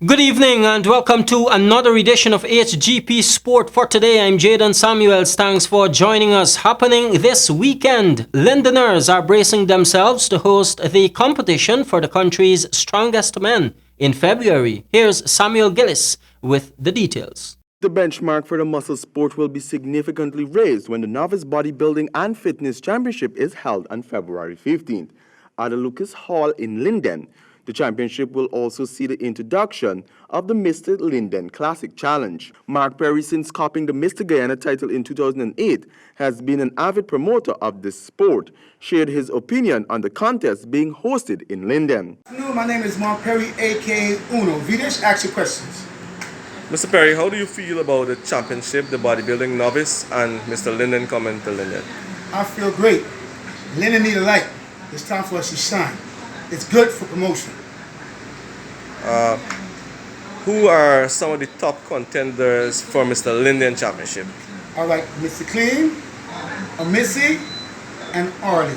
Good evening and welcome to another edition of HGP Sport. For today, I'm Jaden Samuels. Thanks for joining us. Happening this weekend, Londoners are bracing themselves to host the competition for the country's strongest men in February. Here's Samuel Gillis with the details. The benchmark for the muscle sport will be significantly raised when the Novice Bodybuilding and Fitness Championship is held on February 15th at the Lucas Hall in Linden. The championship will also see the introduction of the Mr. Linden Classic Challenge. Mark Perry, since copying the Mr. Guyana title in 2008, has been an avid promoter of this sport, shared his opinion on the contest being hosted in Linden. Hello, my name is Mark Perry, aka Uno. Vidish, ask your questions. Mr. Perry, how do you feel about the championship, the bodybuilding novice, and Mr. Linden coming to Linden? I feel great. Linden need a light. It's time for us to shine. It's good for promotion. Who are some of the top contenders for Mr. Linden Championship? All right, Mr. Clean, Missy, and Arlie.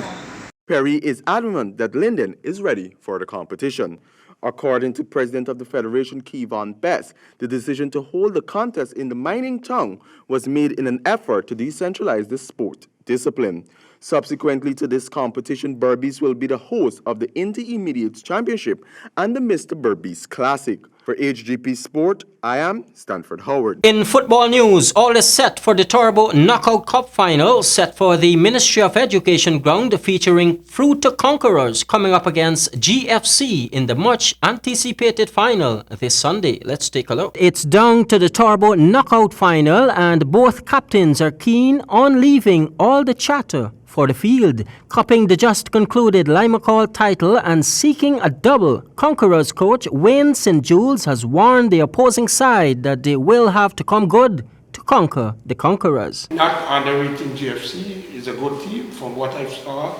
Perry is adamant that Linden is ready for the competition. According to President of the Federation, Kevon Best, the decision to hold the contest in the mining town was made in an effort to decentralize the sport discipline. Subsequently to this competition, Berbice will be the host of the Intermediates Championship and the Mr. Berbice Classic. For HGP Sport, I am Stanford Howard. In football news, all is set for the Turbo Knockout Cup final set for the Ministry of Education ground featuring Fruit to Conquerors coming up against GFC in the much anticipated final this Sunday. Let's take a look. It's down to the Turbo Knockout final and both captains are keen on leaving all the chatter for the field, cupping the just concluded Limacall title and seeking a double. Conquerors coach Wayne St. Jules has warned the opposing side that they will have to come good to conquer the Conquerors. Not underrating GFC is a good team from what I saw.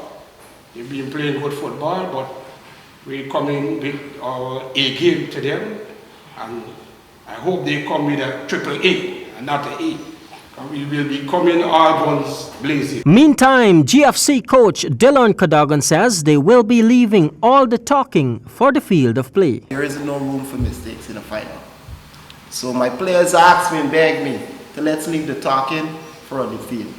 They've been playing good football, but we're coming with our A game to them, and I hope they come with a triple A and not an A. We will be coming all guns blazing. Meantime, GFC coach Dylan Cadogan says they will be leaving all the talking for the field of play. There is no room for mistakes in the final. So my players asked me and begged me to let's leave the talking for on the field.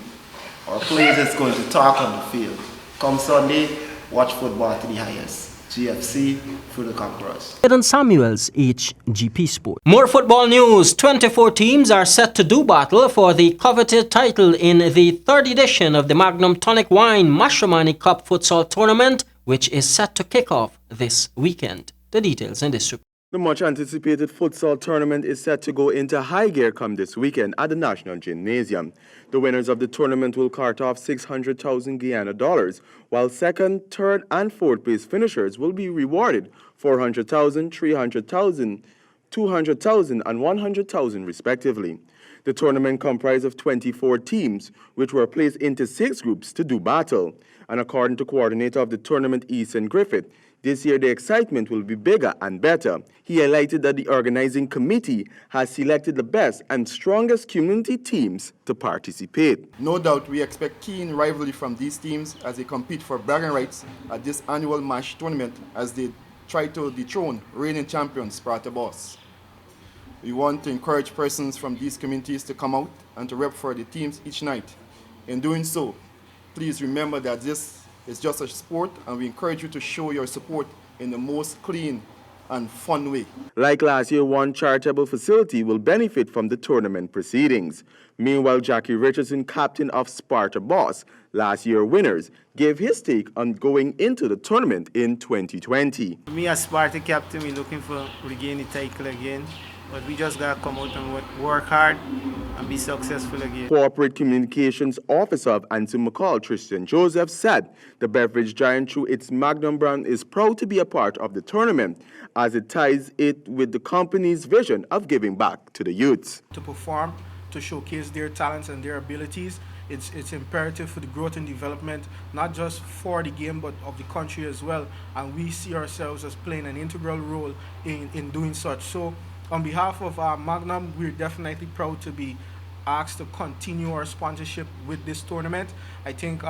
Our players is going to talk on the field. Come Sunday, watch football to the highest. GFC for the Conquerors. Jaden Samuels, HGP Sport. More football news. 24 teams are set to do battle for the coveted title in the third edition of the Magnum Tonic Wine Mashramani Cup Futsal Tournament, which is set to kick off this weekend. The details in this report. The much-anticipated futsal tournament is set to go into high gear come this weekend at the National Gymnasium. The winners of the tournament will cart off 600,000 Guyana dollars, while second, third, and fourth place finishers will be rewarded 400,000, 300,000, 200,000, and 100,000 respectively. The tournament comprised of 24 teams, which were placed into 6 groups to do battle. And according to coordinator of the tournament, Easton Griffith, this year the excitement will be bigger and better. He highlighted that the organizing committee has selected the best and strongest community teams to participate. No doubt we expect keen rivalry from these teams as they compete for bragging rights at this annual MASH tournament as they try to dethrone reigning champions Sparta Boss. We want to encourage persons from these communities to come out and to rep for the teams each night. In doing so, please remember that this is just a sport and we encourage you to show your support in the most clean and fun way. Like last year, one charitable facility will benefit from the tournament proceedings. Meanwhile, Jackie Richardson, captain of Sparta Boss, last year winners, gave his take on going into the tournament in 2020. Me as Sparta captain, we're looking for regain the title again. But we just got to come out and work hard and be successful again. Corporate Communications Officer of Anson McCall, Tristan Joseph, said the beverage giant, through its Magnum brand, is proud to be a part of the tournament as it ties it with the company's vision of giving back to the youths. To perform, to showcase their talents and their abilities, it's imperative for the growth and development, not just for the game, but of the country as well. And we see ourselves as playing an integral role in doing such. So, on behalf of Magnum, we're definitely proud to be asked to continue our sponsorship with this tournament. I think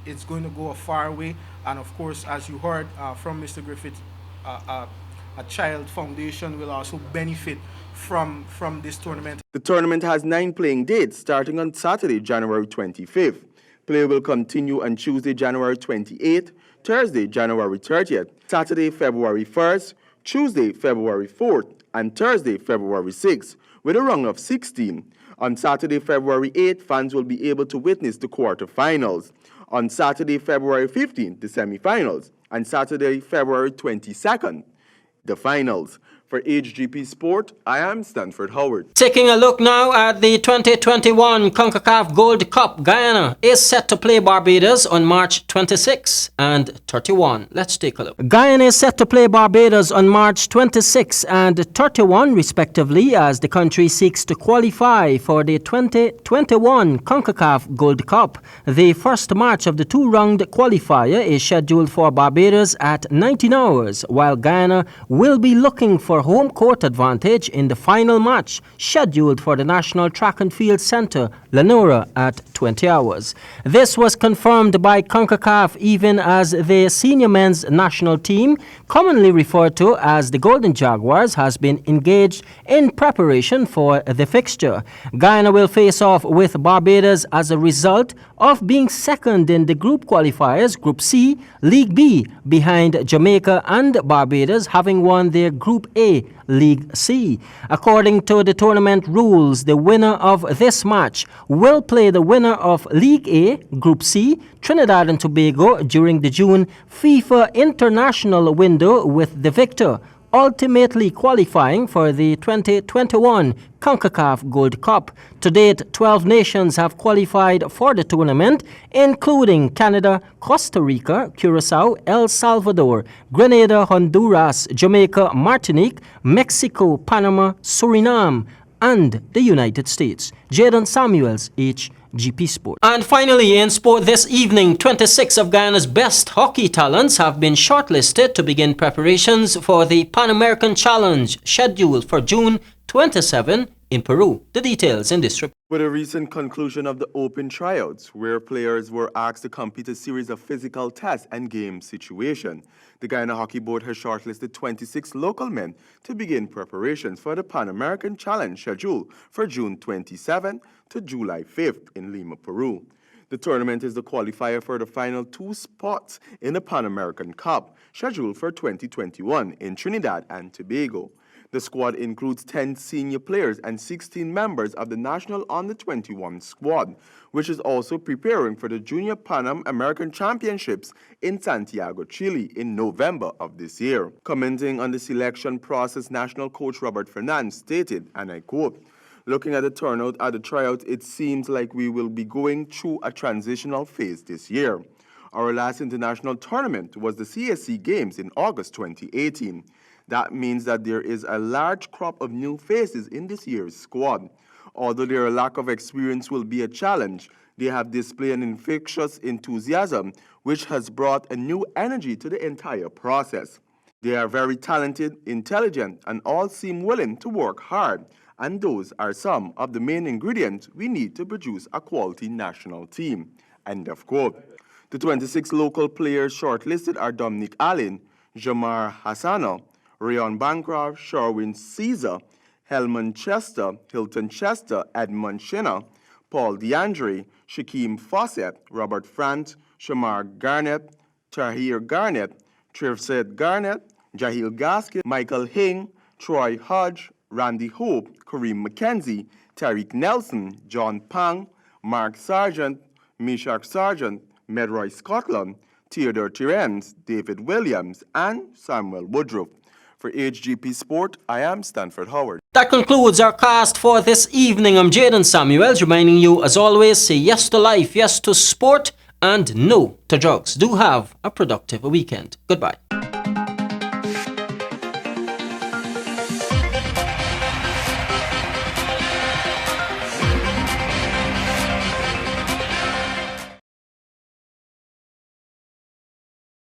it's going to go a far way, and of course, as you heard from Mr. Griffith, a child foundation will also benefit from this tournament. The tournament has 9 playing dates starting on Saturday, January 25th. Play will continue on Tuesday, January 28th, Thursday, January 30th, Saturday, February 1st, Tuesday, February 4th, and Thursday, February 6th, with a run of 16. On Saturday, February 8th, fans will be able to witness the quarterfinals. On Saturday, February 15th, the semifinals. And Saturday, February 22nd, the finals. For HGP Sport, I am Stanford Howard. Taking a look now at the 2021 CONCACAF Gold Cup, Guyana is set to play Barbados on March 26 and 31. Let's take a look. Guyana is set to play Barbados on March 26 and 31 respectively as the country seeks to qualify for the 2021 CONCACAF Gold Cup. The first match of the 2-round qualifier is scheduled for Barbados at 19 hours, while Guyana will be looking for home court advantage in the final match scheduled for the National Track and Field Centre, Lenora, at 20 hours. This was confirmed by CONCACAF even as the senior men's national team, commonly referred to as the Golden Jaguars, has been engaged in preparation for the fixture. Guyana will face off with Barbados as a result of being second in the group qualifiers, Group C, League B, behind Jamaica and Barbados having won their Group A, League C. According to the tournament rules, the winner of this match will play the winner of League A, Group C, Trinidad and Tobago during the June FIFA international window, with the victor ultimately qualifying for the 2021 CONCACAF Gold Cup. To date, 12 nations have qualified for the tournament, including Canada, Costa Rica, Curacao, El Salvador, Grenada, Honduras, Jamaica, Martinique, Mexico, Panama, Suriname, and the United States. Jaden Samuels, HGP Sport. And finally, in sport this evening, 26 of Guyana's best hockey talents have been shortlisted to begin preparations for the Pan American Challenge scheduled for June 27 in Peru. The details in this report. With a recent conclusion of the open tryouts, where players were asked to complete a series of physical tests and game situation, the Guyana Hockey Board has shortlisted 26 local men to begin preparations for the Pan American Challenge scheduled for June 27 to July 5th in Lima, Peru. The tournament is the qualifier for the final 2 spots in the Pan American Cup, scheduled for 2021 in Trinidad and Tobago. The squad includes 10 senior players and 16 members of the National Under-21 squad, which is also preparing for the Junior Pan American Championships in Santiago, Chile in November of this year. Commenting on the selection process, national coach Robert Fernand stated, and I quote, "Looking at the turnout at the tryouts, it seems like we will be going through a transitional phase this year. Our last international tournament was the CSC Games in August 2018. That means that there is a large crop of new faces in this year's squad. Although their lack of experience will be a challenge, they have displayed an infectious enthusiasm which has brought a new energy to the entire process. They are very talented, intelligent, and all seem willing to work hard, and those are some of the main ingredients we need to produce a quality national team." End of quote. The 26 local players shortlisted are Dominic Allen, Jamar Hassano, Rayon Bancroft, Sherwin Caesar, Helman Chester, Hilton Chester, Edmund Shinner, Paul DeAndre, Shaquem Fawcett, Robert Frant, Shamar Garnett, Tahir Garnett, Trivset Garnett, Jahil Gaskin, Michael Hing, Troy Hodge, Randy Hope, Kareem McKenzie, Tariq Nelson, John Pang, Mark Sargent, Mishak Sargent, Medroy Scotland, Theodore Terence, David Williams, and Samuel Woodruff. For HGP Sport, I am Stanford Howard. That concludes our cast for this evening. I'm Jaden Samuels, reminding you, as always, say yes to life, yes to sport, and no to drugs. Do have a productive weekend. Goodbye.